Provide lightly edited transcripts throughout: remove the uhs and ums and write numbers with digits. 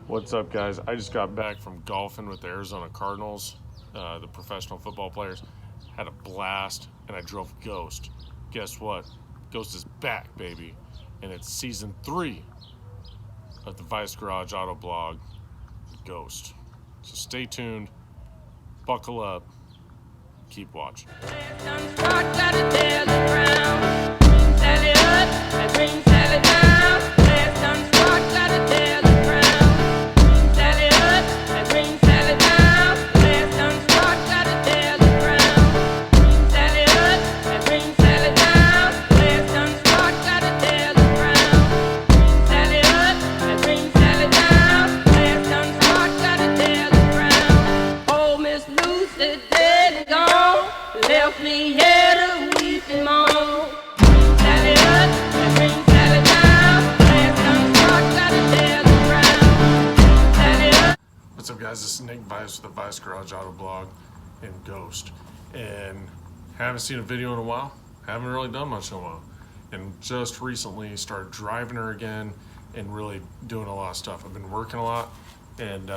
What's up, guys? I just got back from golfing with the Arizona Cardinals, the professional football players. Had a blast, and I drove Ghost. Guess what? Ghost is back, baby, and it's season 3 of the Vice Garage Auto Blog, Ghost. So stay tuned, buckle up, keep watching. Left me here to weep and moan. What's up, guys? This is Nick Vice with the Vice Garage Auto Blog and Ghost. And haven't seen a video in a while. Haven't really done much in a while. And just recently started driving her again and really doing a lot of stuff. I've been working a lot and,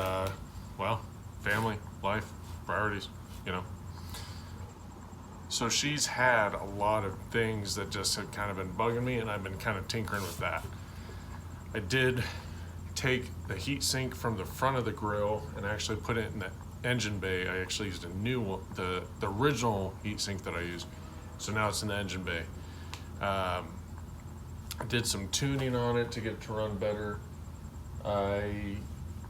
well, family, life, priorities, you know. So she's had a lot of things that just have kind of been bugging me, and I've been kind of tinkering with that. I did take the heat sink from the front of the grill and actually put it in the engine bay. I actually used a new one, the original heat sink that I used. So now it's in the engine bay. I did some tuning on it to get it to run better. I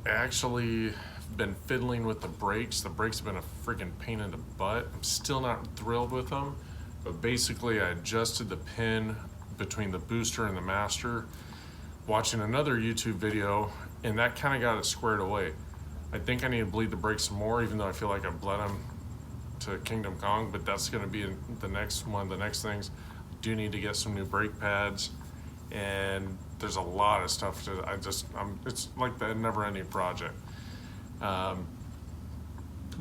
actually been fiddling with the brakes. The brakes have been a freaking pain in the butt. I'm still not thrilled with them, but basically I adjusted the pin between the booster and the master watching another YouTube video, and that kind of got it squared away. I think I need to bleed the brakes some more, even though I feel like I've bled them to Kingdom Kong, but that's going to be the next one. The next things, I do need to get some new brake pads, and there's a lot of stuff to, it's like the never-ending project.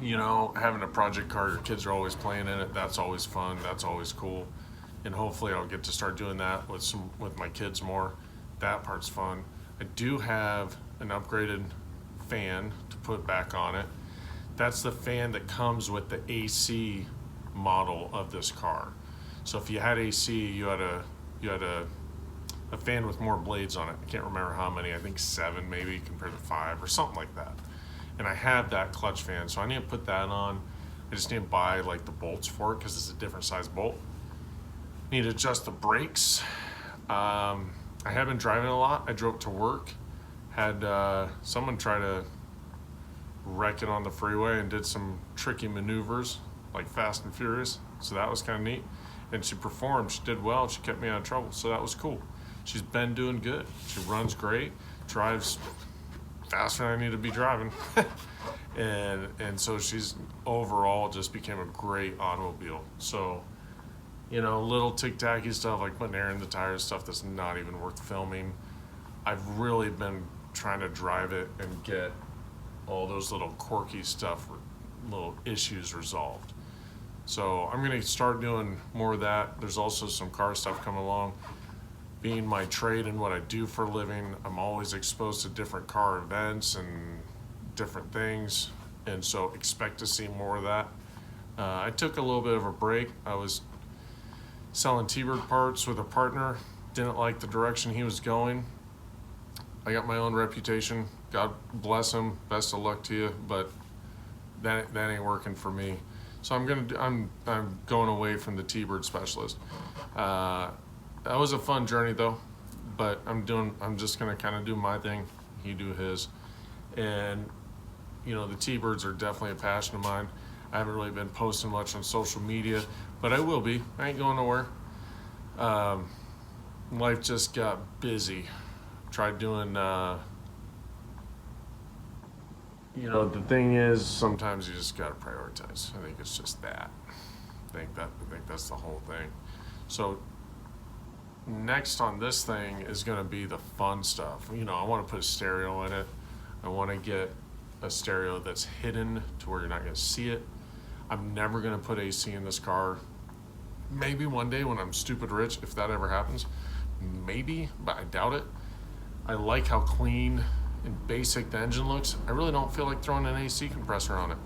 You know, having a project car, your kids are always playing in it. That's always fun. That's always cool. And hopefully I'll get to start doing that with my kids more. That part's fun. I do have an upgraded fan to put back on it. That's the fan that comes with the AC model of this car. So if you had AC, you had a fan with more blades on it. I can't remember how many. I think 7 maybe compared to 5 or something like that. And I have that clutch fan, so I need to put that on. I just need to buy like the bolts for it because it's a different size bolt. Need to adjust the brakes. I have been driving a lot. I drove to work. Had someone try to wreck it on the freeway and did some tricky maneuvers like Fast and Furious. So that was kind of neat. And she performed. She did well. She kept me out of trouble. So that was cool. She's been doing good. She runs great. Drives faster than I need to be driving. and so she's overall just became a great automobile. So, you know, little tic-tacky stuff like putting air in the tires, stuff that's not even worth filming. I've really been trying to drive it and get all those little quirky stuff, little issues resolved. So I'm going to start doing more of that. There's also some car stuff coming along. Being my trade and what I do for a living, I'm always exposed to different car events and different things, and so expect to see more of that. I took a little bit of a break. I was selling T-Bird parts with a partner, didn't like the direction he was going. I got my own reputation. God bless him, best of luck to you, but that ain't working for me. So I'm going away from the T-Bird specialist. That was a fun journey though, but I'm just gonna kind of do my thing, he do his. And you know, the T-Birds are definitely a passion of mine. I haven't really been posting much on social media, but I will be. I ain't going nowhere. Life just got busy. Tried doing, you know, the thing is, sometimes you just gotta prioritize. I think it's just that. I think that's the whole thing. So next on this thing is going to be the fun stuff. You know, I want to put a stereo in it. I want to get a stereo that's hidden to where you're not going to see it. I'm never going to put AC in this car. Maybe one day when I'm stupid rich, if that ever happens, maybe, but I doubt it. I like how clean and basic the engine looks, I really don't feel like throwing an AC compressor on it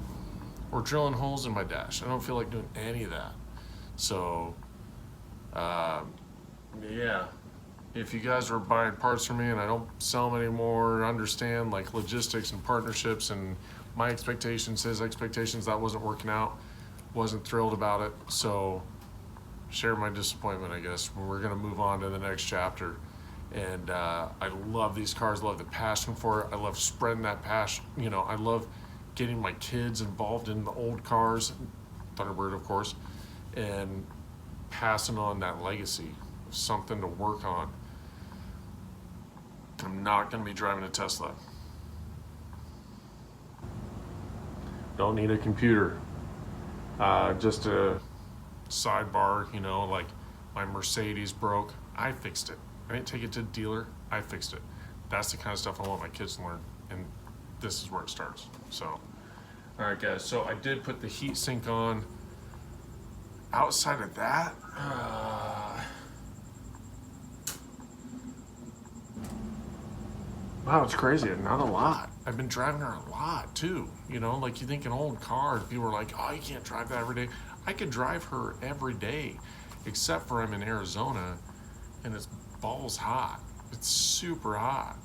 or drilling holes in my dash. I don't feel like doing any of that. So, yeah. If you guys are buying parts from me and I don't sell them anymore, understand like logistics and partnerships and my expectations, his expectations, that wasn't working out. Wasn't thrilled about it. So share my disappointment, I guess. We're gonna move on to the next chapter. And I love these cars, love the passion for it. I love spreading that passion. You know, I love getting my kids involved in the old cars, Thunderbird, of course, and passing on that legacy, something to work on. I'm not going to be driving a Tesla. Don't need a computer. Just a sidebar, you know, like my Mercedes broke. I fixed it. I didn't take it to the dealer. I fixed it. That's the kind of stuff I want my kids to learn. And this is where it starts. So, all right, guys. So I did put the heat sink on. Outside of that, wow, it's crazy. Not a lot. I've been driving her a lot too. You know, like you think an old car, people are like, oh, you can't drive that every day. I could drive her every day, except for I'm in Arizona and it's balls hot. It's super hot.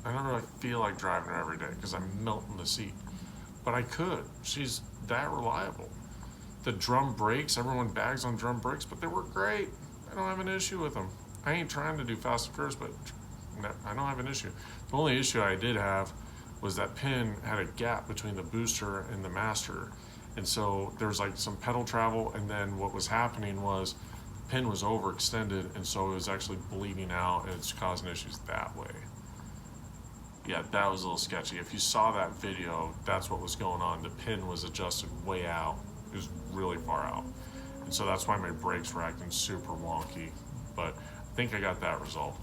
I don't really feel like driving her every day because I'm melting the seat. But I could. She's that reliable. The drum brakes, everyone bags on drum brakes, but they work great. I don't have an issue with them. I ain't trying to do fast and furious, but I don't have an issue. The only issue I did have was that pin had a gap between the booster and the master. And so there was like some pedal travel, and then what was happening was the pin was overextended, and so it was actually bleeding out, and it's causing issues that way. Yeah, that was a little sketchy. If you saw that video, that's what was going on. The pin was adjusted way out. It was really far out. And so that's why my brakes were acting super wonky. But I think I got that resolved.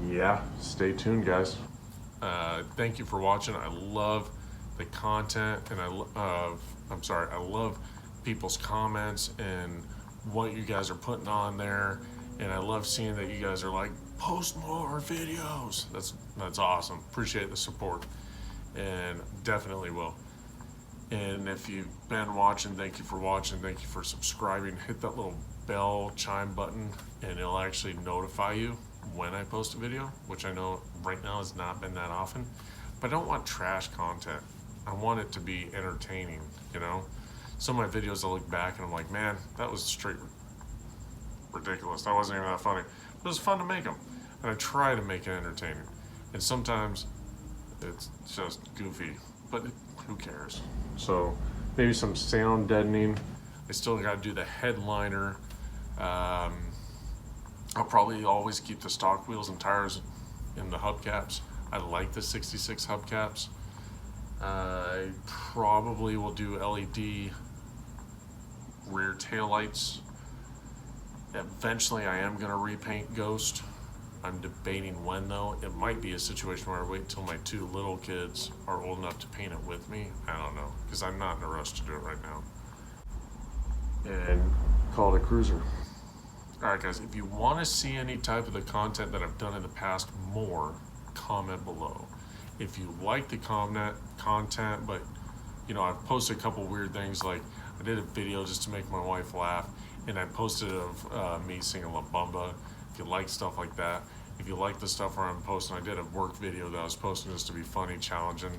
Yeah, stay tuned, guys. Thank you for watching. I love the content, and I love people's comments and what you guys are putting on there. And I love seeing that you guys are like, post more videos. That's awesome. Appreciate the support. And definitely will. And if you've been watching, thank you for watching. Thank you for subscribing. Hit that little bell chime button and it'll actually notify you when I post a video, which I know right now has not been that often. But I don't want trash content. I want it to be entertaining, you know? Some of my videos I look back and I'm like, man, that was straight ridiculous. That wasn't even that funny. But it was fun to make them. And I try to make it entertaining. And sometimes it's just goofy, but who cares? So maybe some sound deadening. I still got to do the headliner. I'll probably always keep the stock wheels and tires in the hubcaps. I like the 66 hubcaps. I probably will do LED rear taillights. Eventually I am going to repaint Ghost. I'm debating when though. It might be a situation where I wait till my two little kids are old enough to paint it with me. I don't know, because I'm not in a rush to do it right now. And call it a cruiser. Alright guys, if you want to see any type of the content that I've done in the past more, comment below. If you like the content, but you know, I've posted a couple weird things, like I did a video just to make my wife laugh, and I posted of me singing La Bamba. If you like stuff like that, if you like the stuff where I'm posting, I did a work video that I was posting just to be funny, challenging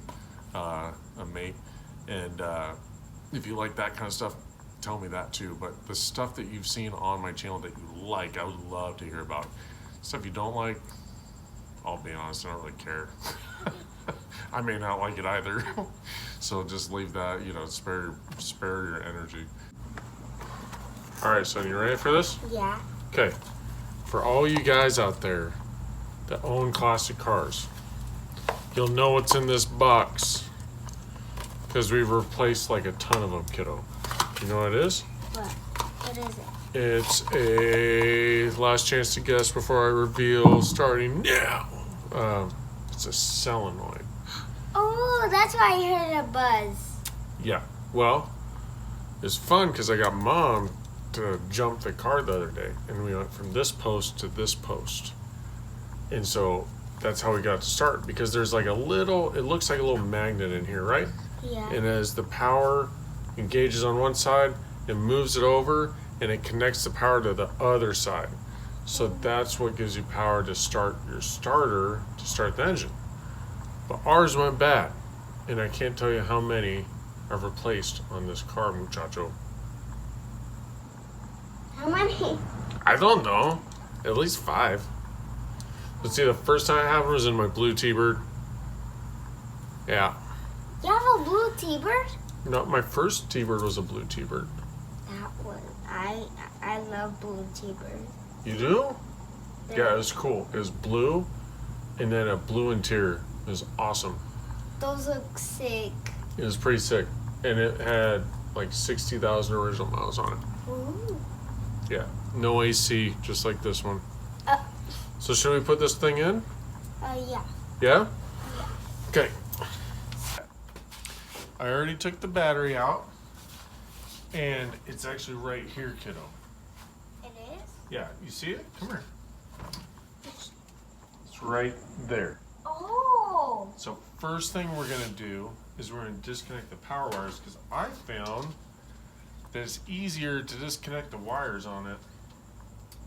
a mate. And if you like that kind of stuff, tell me that too. But the stuff that you've seen on my channel that you like, I would love to hear about. Stuff you don't like, I'll be honest, I don't really care. I may not like it either. So just leave that, you know, spare your energy. All right, son, you ready for this? Yeah. Okay. For all you guys out there that own classic cars, you'll know what's in this box because we've replaced like a ton of them, kiddo. You know what it is? What? What is it? It's a last chance to guess before I reveal, starting now. It's a solenoid. Oh, that's why I heard a buzz. Yeah. Well, it's fun because I got Mom to jump the car the other day, and we went from this post to this post. And so that's how we got to start, because there's like a little, it looks like a little magnet in here, right? Yeah. And as the power engages on one side, it moves it over and it connects the power to the other side. So that's what gives you power to start your starter, to start the engine. But ours went bad, and I can't tell you how many I've replaced on this car, muchacho. How many? I don't know. At least 5. But see, the first time it happened was in my blue T-Bird. Yeah. You have a blue T-Bird? No, my first T-Bird was a blue T-Bird. That was I love blue T-Birds. You do? Yeah, it was cool. It was blue, and then a blue interior. It was awesome. Those look sick. It was pretty sick, and it had like 60,000 original miles on it. Ooh. Yeah, no AC, just like this one. Uh. So should we put this thing in? Yeah. Yeah? Okay. I already took the battery out, and it's actually right here, kiddo. It is? Yeah, you see it? Come here. It's right there. Oh. So first thing we're gonna do is we're gonna disconnect the power wires, because I found that it's easier to disconnect the wires on it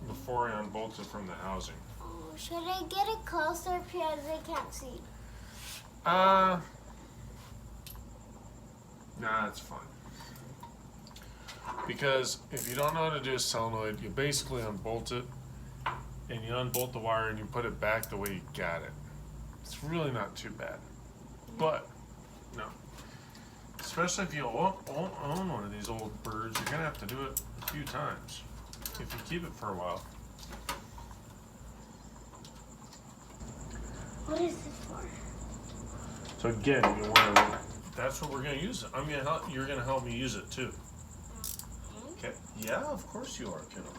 before I unbolt it from the housing. Oh, should I get it closer because I can't see? Nah, it's fine. Because if you don't know how to do a solenoid, you basically unbolt it, and you unbolt the wire and you put it back the way you got it. It's really not too bad. But, no. Especially if you own one of these old birds, you're gonna have to do it a few times if you keep it for a while. What is this for? So again, you want to, that's what we're gonna use it. I'm gonna help, you're gonna help me use it too. Okay. Yeah, of course you are, kiddo.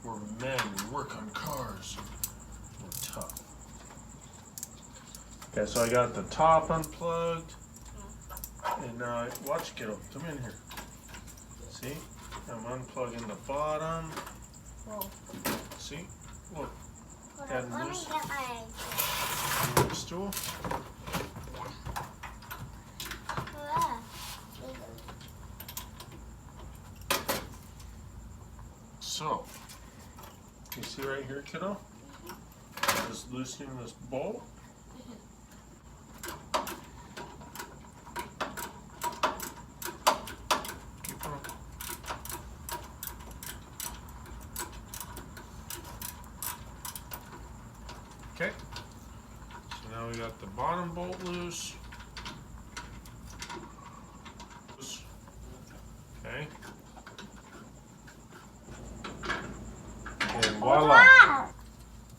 We're men, we work on cars. We're tough. Okay, so I got the top unplugged. And now, watch, kiddo, come in here. See? I'm unplugging the bottom. Whoa. See? Look. Hold Add on, let me loose. get my... Move stool. Ah. So, you see right here, kiddo? Just loosening this bolt. Keep on. Okay. So now we got the bottom bolt loose. Okay. And voila. Wow.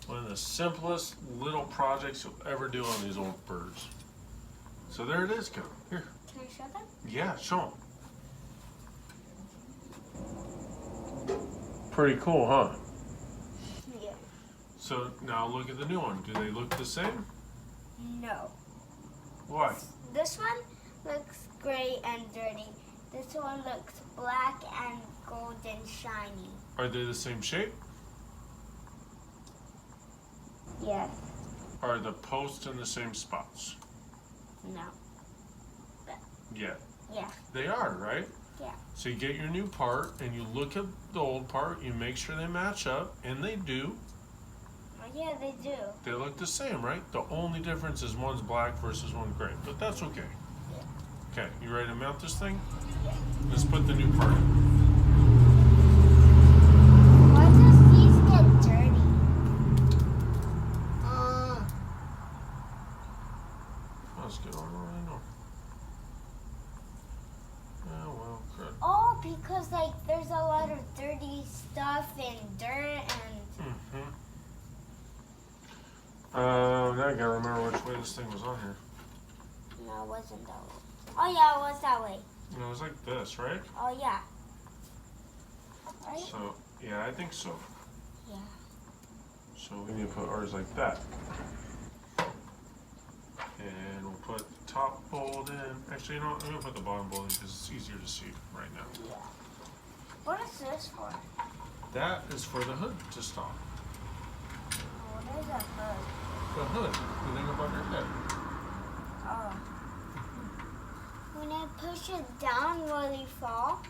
One of the simplest little projects you'll ever do on these old birds. So there it is, kiddo. Here. Can I show them? Yeah, show them. Pretty cool, huh? Yeah. So now look at the new one. Do they look the same? No. Why? This one looks gray and dirty. This one looks black and golden shiny. Are they the same shape? Yes. Are the posts in the same spots? No. Yeah. Yeah. They are, right? Yeah. So you get your new part and you look at the old part, you make sure they match up, and they do. Yeah, they do. They look the same, right? The only difference is one's black versus one's gray, but that's okay. Yeah. Okay, you ready to mount this thing? Yeah. Let's put the new part in. Why does these get dirty? Let's get on. I know. Oh, well, crud. Oh, because like there's a lot of dirty stuff and dirt and... Mm-hmm. Now I gotta remember which way this thing was on here. No, it wasn't that way. Oh yeah, it was that way. No, it was like this, right? Oh yeah. Right? So, yeah, I think so. Yeah. So we need to put ours like that. And we'll put the top bolt in. Actually, you know what? I'm gonna put the bottom bolt in because it's easier to see right now. Yeah. What is this for? That is for the hood to stop. push it down, will he fall?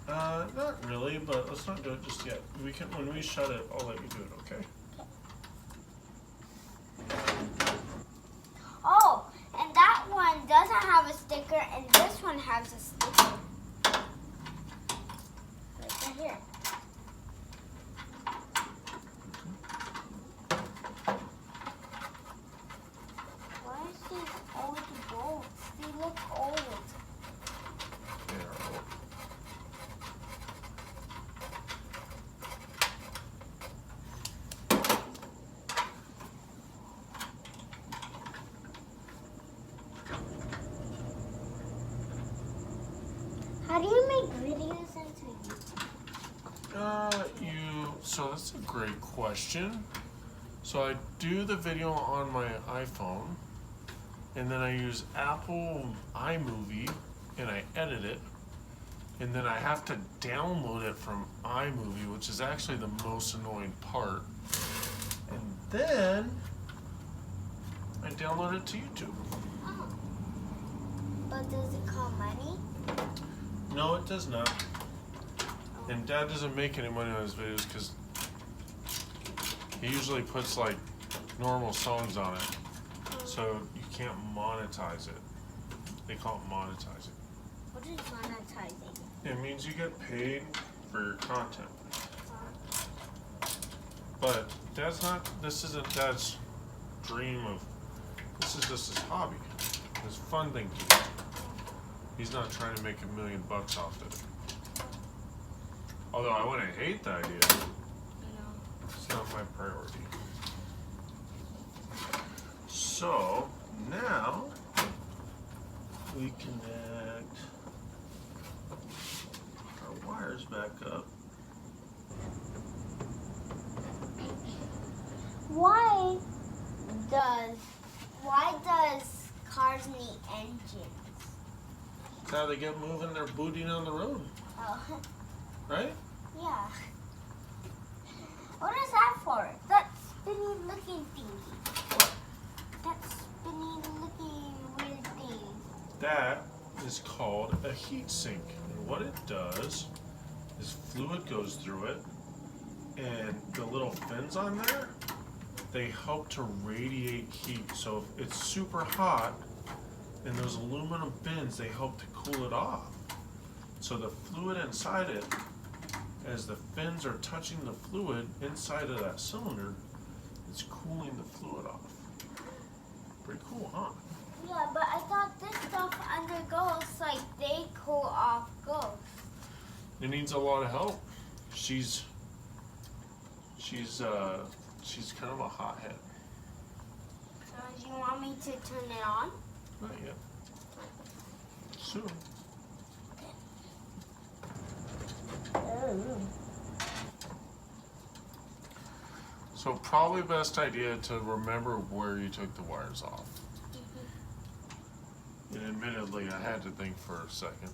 Not really, but let's not do it just yet. We can, when we shut it, I'll let you do it, okay? Oh, and that one doesn't have a sticker, and this one has a sticker. Right here. Why is these old bolts? They look old. Yeah. How do you make videos into YouTube? So that's a great question. So I do the video on my iPhone, and then I use Apple iMovie, and I edit it, and then I have to download it from iMovie, which is actually the most annoying part. And then I download it to YouTube. Oh. But does it cost money? No, it does not. And Dad doesn't make any money on his videos because he usually puts like normal songs on it. So you can't monetize it. They call it monetizing. What is monetizing? It means you get paid for your content. But Dad's not, this isn't Dad's dream of, this is just his hobby. His fun thing to do. He's not trying to make $1 million off it. Although I wouldn't hate the idea. No. It's not my priority. So now we connect our wires back up. Why does cars need engines? That's how they get moving their booty on the road, Oh, right? yeah. What is that for? That spinny looking thingy. That spinny looking weird thing. That is called a heat sink. And what it does is fluid goes through it, and the little fins on there, they help to radiate heat. So if it's super hot, and those aluminum fins, they help to cool it off. So the fluid inside it, as the fins are touching the fluid inside of that cylinder, it's cooling the fluid off. Pretty cool, huh? Yeah, but I thought this stuff undergoes like they cool off ghosts. It needs a lot of help. She's kind of a hothead. So do you want me to turn it on? Not yet. Soon. So probably best idea to remember where you took the wires off. And admittedly, I had to think for a second.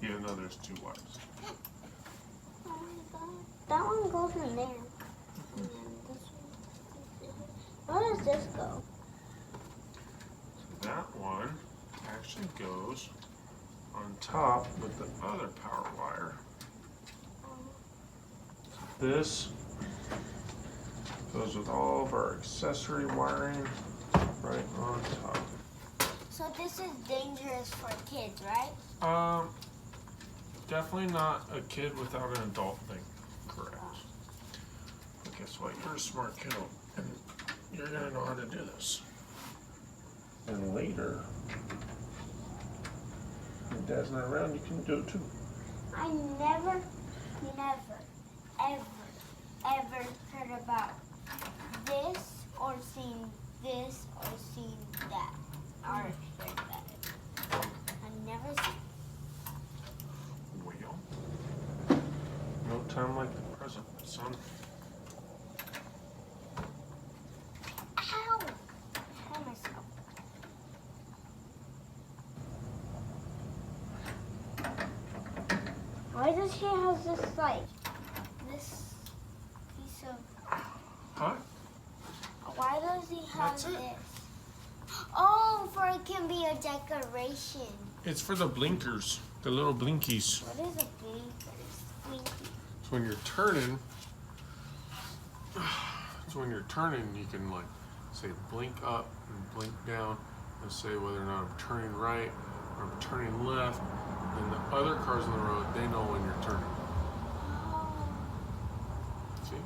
Even though there's 2 wires. Oh my god. That one goes in there. And this one. Where does this go? So that one actually goes on top with the other power wire. This goes with all of our accessory wiring right on top. So this is dangerous for kids, right? Definitely not a kid without an adult thing. Correct. But guess what? You're a smart kid, and you're gonna know how to do this. And later, when Dad's not around, you can do it too. I never, ever heard about this or seen this or seen that. Or heard that. I never seen. Well, no time like the present, son. Ow! I hurt myself. Why does she have this like this piece of? Huh? Why does he have That's it. this? Oh, for it can be a decoration. It's for the blinkers, the little blinkies. What is a blinker? So when you're turning, you can like say blink up and blink down and say whether or not I'm turning right or I'm turning left. And the other cars on the road, they know when you're turning. Oh. See?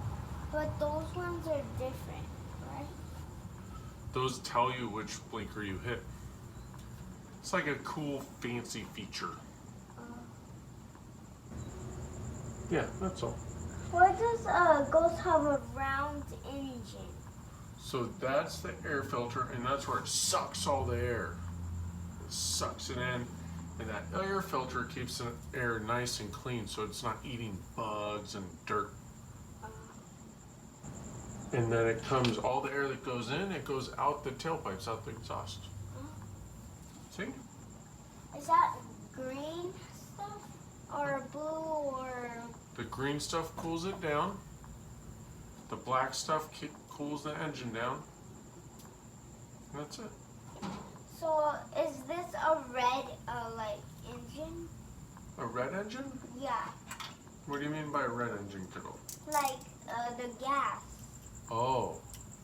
But those ones are different, right? Those tell you which blinker you hit. It's like a cool, fancy feature. Yeah, that's all. Why does a ghost have a round engine? So that's the air filter, and that's where it sucks all the air. It sucks it in, and that air filter keeps the air nice and clean so it's not eating bugs and dirt. And then it comes, all the air that goes in, it goes out the tailpipes, out the exhaust. See? Is that green stuff or blue or? The green stuff cools it down. The black stuff cools the engine down. And that's it. So is this a red like engine? A red engine? Yeah, What do you mean by a red engine, kiddo? like the gas. Oh,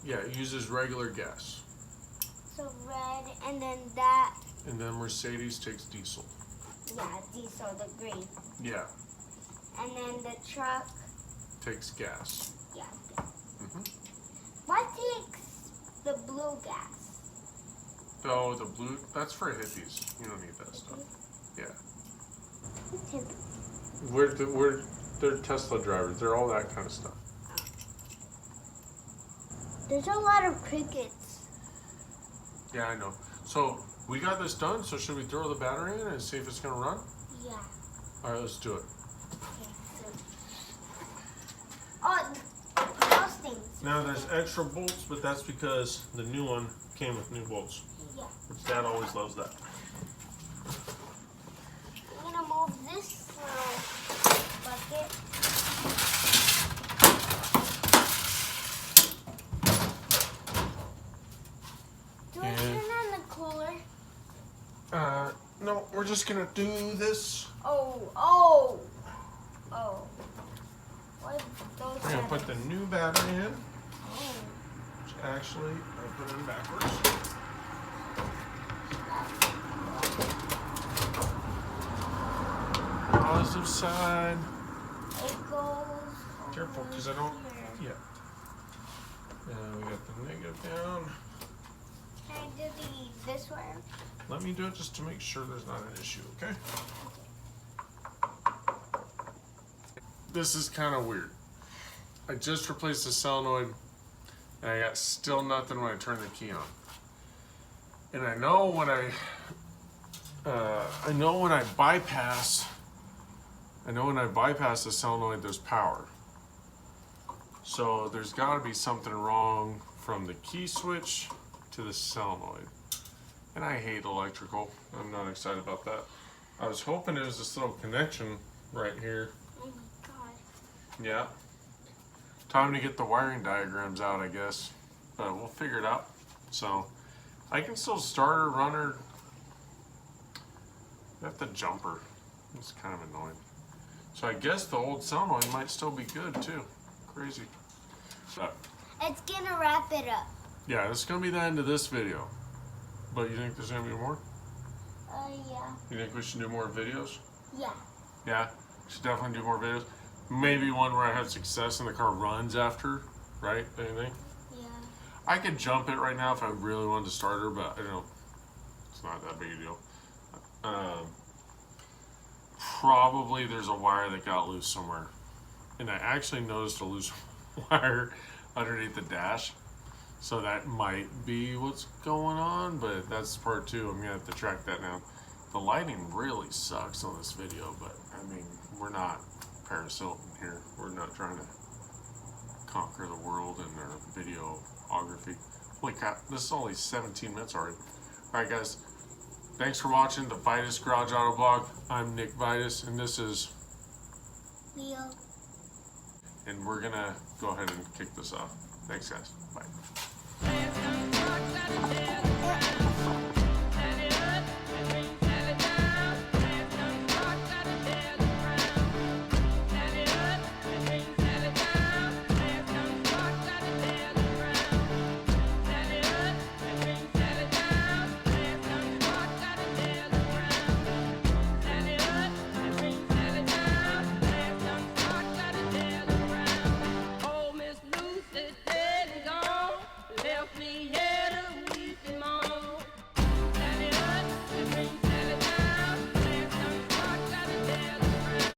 yeah, it uses regular gas. So red, and then that. And then Mercedes takes diesel. Yeah, diesel, the green. Yeah, And then the truck. takes gas. Yeah. hmm What takes the blue gas? Oh, the blue, that's for hippies. You don't need that stuff. Yeah. They're Tesla drivers. They're all that kind of stuff. There's a lot of crickets. Yeah, I know. So we got this done, so should we throw the battery in and see if it's gonna run? Yeah. All right, let's do it. Okay, so. Oh, those things. Now there's extra bolts, but that's because the new one came with new bolts. Yeah. Which Dad always loves that. I'm gonna move this little bucket. Do I turn on the cooler? No, we're just gonna do this. Oh. What those? We're gonna put the new battery in, Oh. which actually I put in backwards. Positive side. It goes. Careful, because I don't. Yeah. And we got the negative down. Can I do this way? Let me do it just to make sure there's not an issue, okay? This is kind of weird. I just replaced the solenoid, and I got still nothing when I turn the key on. And I know when I bypass the solenoid, there's power. So there's got to be something wrong from the key switch to the solenoid. And I hate electrical. I'm not excited about that. I was hoping it was this little connection right here. Oh my god. Yeah. Time to get the wiring diagrams out, I guess. But we'll figure it out. So I can still start her, run her. I have to jump her. It's kind of annoying. So I guess the old solenoid might still be good too. Crazy. But It's gonna wrap it up. yeah, this is gonna be the end of this video. But you think there's gonna be more? Yeah. You think we should do more videos? Yeah. Yeah, we should definitely do more videos. Maybe one where I have success and the car runs after, right? Do you think? Yeah. I could jump it right now if I really wanted to start her, but I don't. It's not that big a deal. Probably there's a wire that got loose somewhere, and I actually noticed a loose wire underneath the dash. So that might be what's going on, but that's part two. I'm gonna have to track that down. The lighting really sucks on this video, but I mean, we're not Paris Hilton here. We're not trying to conquer the world in our videography. Holy crap, this is only 17 minutes already. Alright guys, thanks for watching the Vitus Garage Auto Blog. I'm Nick Vitus, and this is Leo. and we're gonna go ahead and kick this off. Thanks guys, bye. There's some trucks out there.